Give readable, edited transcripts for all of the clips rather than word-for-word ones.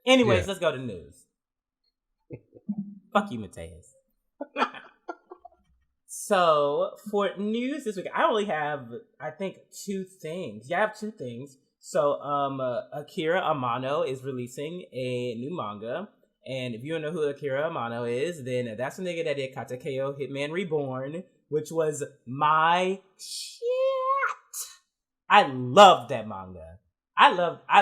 Anyways, let's go to news. Fuck you, Mateus. So, for news this week, I only have, I think, 2 things. Yeah, I have 2 things. So, Akira Amano is releasing a new manga. And if you don't know who Akira Amano is, then that's the nigga that did Katakeo Hitman Reborn, which was my shit. I loved that manga. I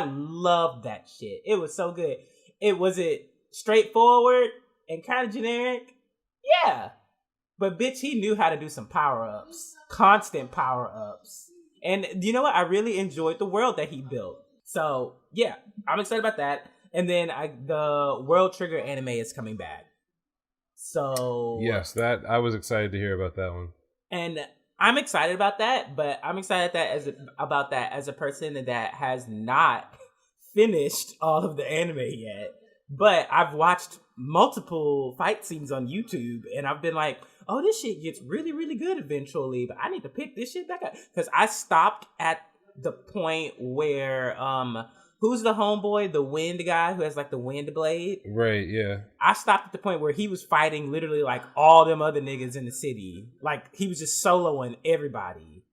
loved that shit. It was so good. Was it straightforward and kind of generic? Yeah. But bitch, he knew how to do some power-ups. Constant power-ups. And you know what? I really enjoyed the world that he built. So, yeah. I'm excited about that. And then the World Trigger anime is coming back. So... Yes, that I was excited to hear about that one. And I'm excited about that, but I'm excited about that as a person that has not finished all of the anime yet. But I've watched multiple fight scenes on YouTube, and I've been like, oh, this shit gets really, really good eventually, but I need to pick this shit back up. Because I stopped at the point where, who's the homeboy, the wind guy who has like the wind blade? Right, yeah. I stopped at the point where he was fighting literally like all them other niggas in the city. Like, he was just soloing everybody.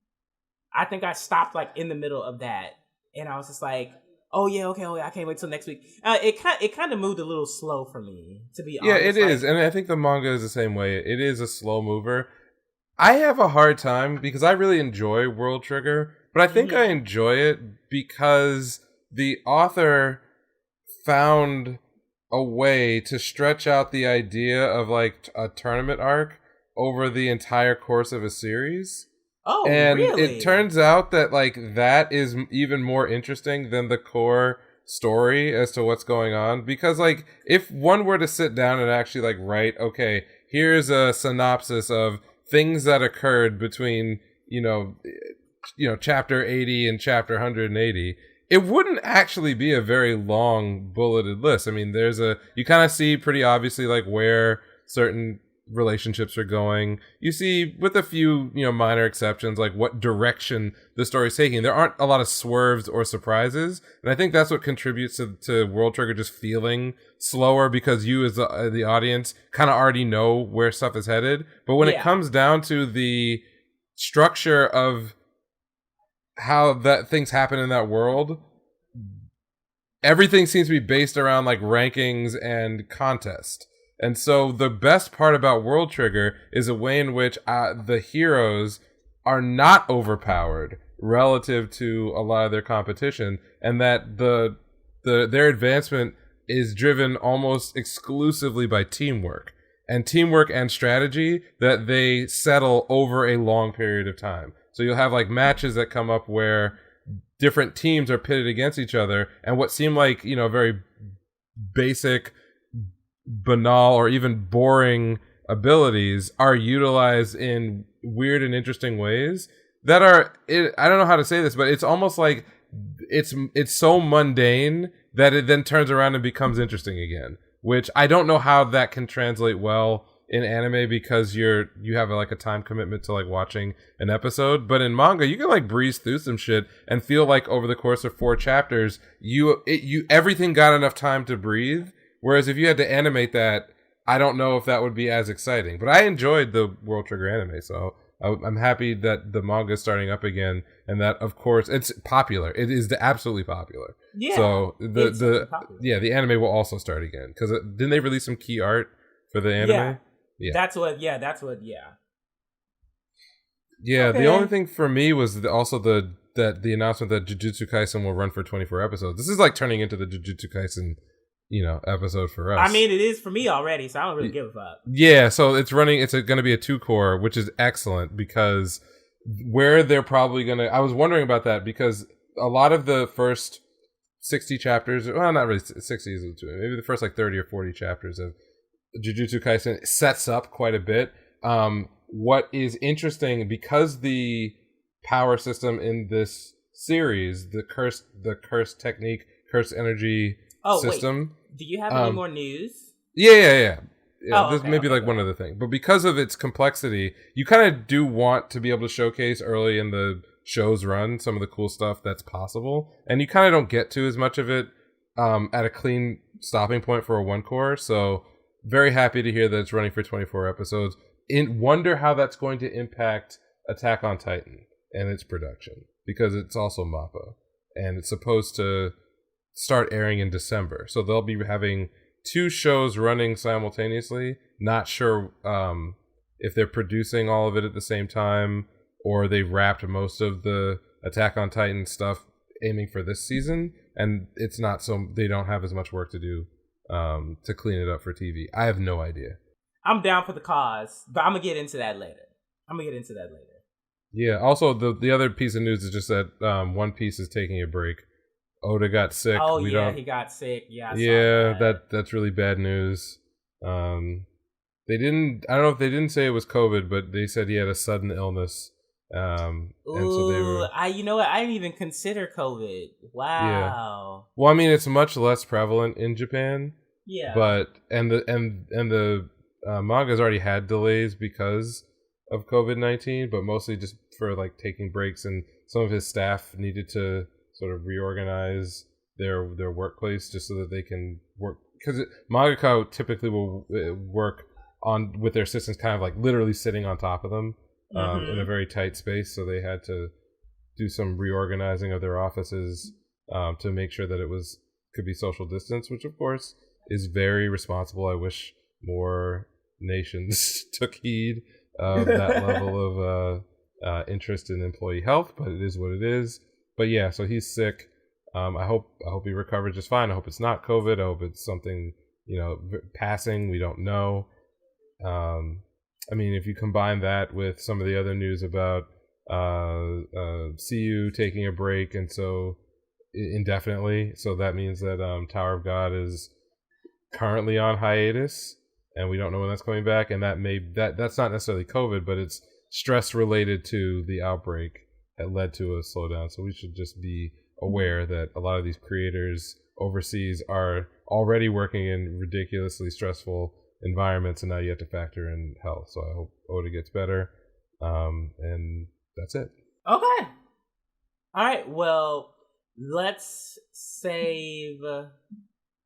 I think I stopped like in the middle of that, and I was just like, oh yeah, okay, I can't wait till next week. It kind of moved a little slow for me, to be honest. Yeah, it is, and I think the manga is the same way. It is a slow mover. I have a hard time because I really enjoy World Trigger, but I think I enjoy it because the author found a way to stretch out the idea of like a tournament arc over the entire course of a series. Oh, and really? It turns out that like that is even more interesting than the core story as to what's going on, because like if one were to sit down and actually like write, okay, here's a synopsis of things that occurred between chapter 80 and chapter 180, it wouldn't actually be a very long bulleted list. I mean, you kind of see pretty obviously like where certain relationships are going. You see, with a few minor exceptions, like what direction the story's taking. There aren't a lot of swerves or surprises, and I think that's what contributes to World Trigger just feeling slower, because you as the audience kind of already know where stuff is headed. But when it comes down to the structure of how that things happen in that world, everything seems to be based around like rankings and contest. And so the best part about World Trigger is a way in which the heroes are not overpowered relative to a lot of their competition, and that their advancement is driven almost exclusively by teamwork and strategy that they settle over a long period of time. So you'll have like matches that come up where different teams are pitted against each other, and what seem like very basic, banal, or even boring abilities are utilized in weird and interesting ways that are, I don't know how to say this, but it's almost like it's so mundane that it then turns around and becomes interesting again, which I don't know how that can translate well in anime, because you have like a time commitment to like watching an episode. But in manga, you can like breeze through some shit and feel like over the course of 4 chapters everything got enough time to breathe. Whereas if you had to animate that, I don't know if that would be as exciting. But I enjoyed the World Trigger anime, so I'm happy that the manga is starting up again, and that, of course, it's popular. It is absolutely popular. Yeah. So the anime will also start again, because didn't they release some key art for the anime? Yeah. That's what. Yeah. Yeah. Okay. The only thing for me was also the announcement that Jujutsu Kaisen will run for 24 episodes. This is like turning into the Jujutsu Kaisen episode for us. I mean, it is for me already, so I don't really give a fuck. Yeah, so it's going to be a 2-core, which is excellent, because where they're probably going to... I was wondering about that, because a lot of the first 60 chapters... Well, not really 60, maybe the first like 30 or 40 chapters of Jujutsu Kaisen sets up quite a bit. What is interesting, because the power system in this series, the curse technique, curse energy system... Wait. Do you have any more news? Yeah. This okay, may be like one other thing. But because of its complexity, you kind of do want to be able to showcase early in the show's run some of the cool stuff that's possible. And you kind of don't get to as much of it at a clean stopping point for a one core. So very happy to hear that it's running for 24 episodes. Wonder how that's going to impact Attack on Titan and its production, because it's also MAPPA and it's supposed to start airing in December. So they'll be having 2 shows running simultaneously. Not sure if they're producing all of it at the same time or they've wrapped most of the Attack on Titan stuff aiming for this season, and it's not so they don't have as much work to do to clean it up for TV. I have no idea. I'm down for the cause, but I'm gonna get into that later. Yeah. Also, the other piece of news is just that One Piece is taking a break. Oda got sick. Oh, he got sick. Yeah. That's really bad news. They didn't. I don't know if they didn't say it was COVID, but they said he had a sudden illness. And so they were. You know what? I didn't even consider COVID. Wow. Yeah. Well, I mean, it's much less prevalent in Japan. Yeah. But the manga's already had delays because of COVID-19, but mostly just for like taking breaks, and some of his staff needed to sort of reorganize their workplace just so that they can work, because mangaka typically will work on with their assistants kind of like literally sitting on top of them in a very tight space, so they had to do some reorganizing of their offices to make sure that it could be social distance, which of course is very responsible. I wish more nations took heed of that level of interest in employee health, but it is what it is. But yeah, so he's sick. I hope he recovers just fine. I hope it's not COVID. I hope it's something, passing. We don't know. I mean, if you combine that with some of the other news about CU taking a break, and so indefinitely, so that means that Tower of God is currently on hiatus, and we don't know when that's coming back. And that's not necessarily COVID, but it's stress related to the outbreak that led to a slowdown. So we should just be aware that a lot of these creators overseas are already working in ridiculously stressful environments, and now you have to factor in health. So I hope Oda gets better. And that's it. Okay. All right. Well, let's save